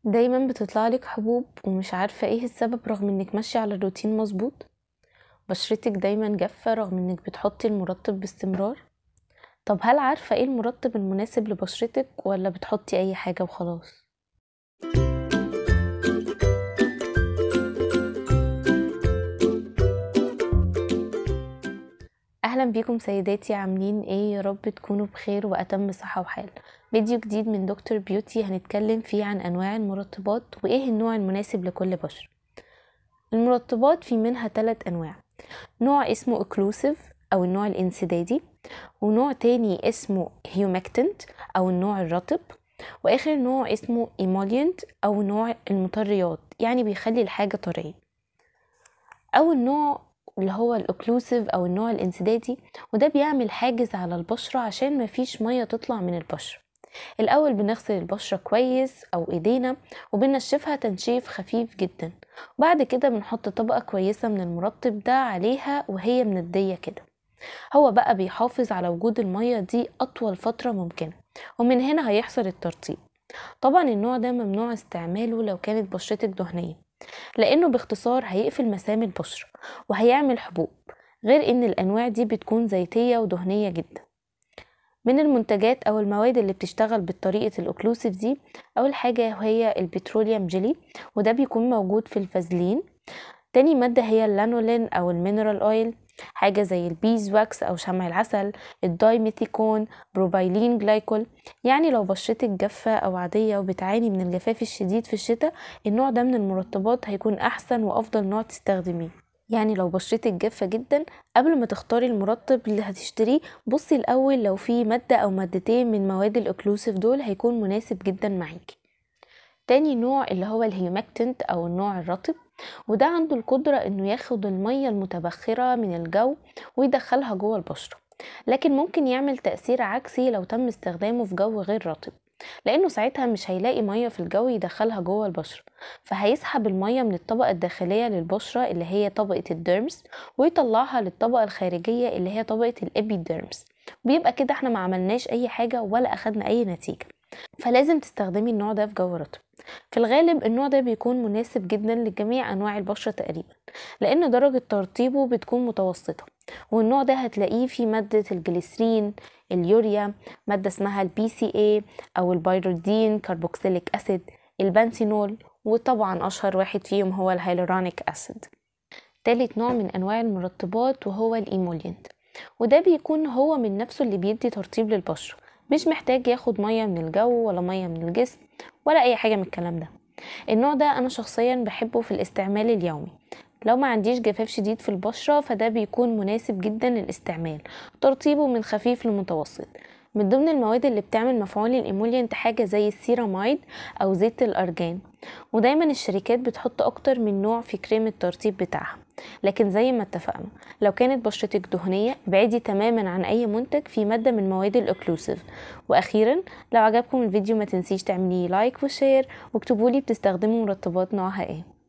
دايما بتطلعلك حبوب ومش عارفة ايه السبب رغم انك ماشية على الروتين مظبوط. بشرتك دايما جافة رغم انك بتحطي المرطب باستمرار. طب هل عارفة ايه المرطب المناسب لبشرتك ولا بتحطي اي حاجة وخلاص؟ اهلا بيكم سيداتي، عاملين ايه؟ يا رب تكونوا بخير واتم صحة وحال. فيديو جديد من دكتور بيوتي هنتكلم فيه عن انواع المرطبات وايه النوع المناسب لكل بشرة. المرطبات في منها 3 انواع. نوع اسمه اوكلوسيف او النوع الانسدادي، ونوع تاني اسمه هيومكتنت او النوع الرطب، واخر نوع اسمه ايمولينت او نوع المطريات، يعني بيخلي الحاجة طرية. اول نوع اللي هو الاوكلوسيف او النوع الانسدادي، وده بيعمل حاجز على البشرة عشان مفيش مية تطلع من البشرة. الاول بنغسل البشرة كويس او ايدينا وبنشفها تنشيف خفيف جدا، وبعد كده بنحط طبقة كويسة من المرطب ده عليها وهي مندية كده. هو بقى بيحافظ على وجود المية دي اطول فترة ممكنة، ومن هنا هيحصل الترطيب. طبعا النوع ده ممنوع استعماله لو كانت بشرتك دهنية، لانه باختصار هيقفل مسام البشرة وهيعمل حبوب، غير ان الانواع دي بتكون زيتية ودهنية جدا. من المنتجات او المواد اللي بتشتغل بالطريقة الاوكلوسيف دي، اول حاجة هي البتروليوم جيلي، وده بيكون موجود في الفازلين. تاني مادة هي اللانولين او المينرال اويل، حاجة زي البيز واكس او شمع العسل، الدايميثيكون، بروبايلين جلايكول. يعني لو بشرتك جافة او عادية وبتعاني من الجفاف الشديد في الشتاء، النوع ده من المرطبات هيكون احسن وافضل نوع تستخدميه. يعني لو بشرتك جافة جدا، قبل ما تختاري المرطب اللي هتشتريه بصي الاول لو في مادة او مادتين من مواد الاوكلوسيف دول هيكون مناسب جدا معاكي. تاني نوع اللي هو الهيومكتنت او النوع الرطب، وده عنده القدرة انه ياخد المية المتبخرة من الجو ويدخلها جوه البشرة، لكن ممكن يعمل تأثير عكسي لو تم استخدامه في جو غير رطب، لانه ساعتها مش هيلاقي مية في الجو يدخلها جوه البشرة، فهيسحب المية من الطبقة الداخلية للبشرة اللي هي طبقة الديرمس، ويطلعها للطبقة الخارجية اللي هي طبقة الابيديرمس. بيبقى كده احنا ما عملناش اي حاجة ولا اخدنا اي نتيجة. فلازم تستخدمي النوع ده في جو رطب. في الغالب النوع ده بيكون مناسب جدا لجميع انواع البشرة تقريبا، لان درجة ترطيبه بتكون متوسطة. والنوع ده هتلاقيه في مادة الجليسرين، اليوريا، مادة اسمها البي سي اي او البيرودين كاربوكسيليك اسيد، البنسينول، وطبعا اشهر واحد فيهم هو الهيلورونيك اسيد. تالت نوع من انواع المرطبات وهو الايمولينت، وده بيكون هو من نفسه اللي بيدي ترطيب للبشرة، مش محتاج ياخد مية من الجو ولا مية من الجسم ولا اي حاجة من الكلام ده. النوع ده انا شخصيا بحبه في الاستعمال اليومي. لو ما عنديش جفاف شديد في البشرة فده بيكون مناسب جدا للاستعمال، ترطيبه من خفيف لمتوسط. من ضمن المواد اللي بتعمل مفعول الإيمولينت حاجة زي السيراميد أو زيت الأرجان، ودايما الشركات بتحط أكتر من نوع في كريم الترطيب بتاعها. لكن زي ما اتفقنا، لو كانت بشرتك دهنية ابعدي تماما عن أي منتج فيه مادة من مواد الأوكلوسيف. وأخيرا، لو عجبكم الفيديو ما تنسيش تعملي لايك وشير، واكتبولي بتستخدموا مرطبات نوعها ايه.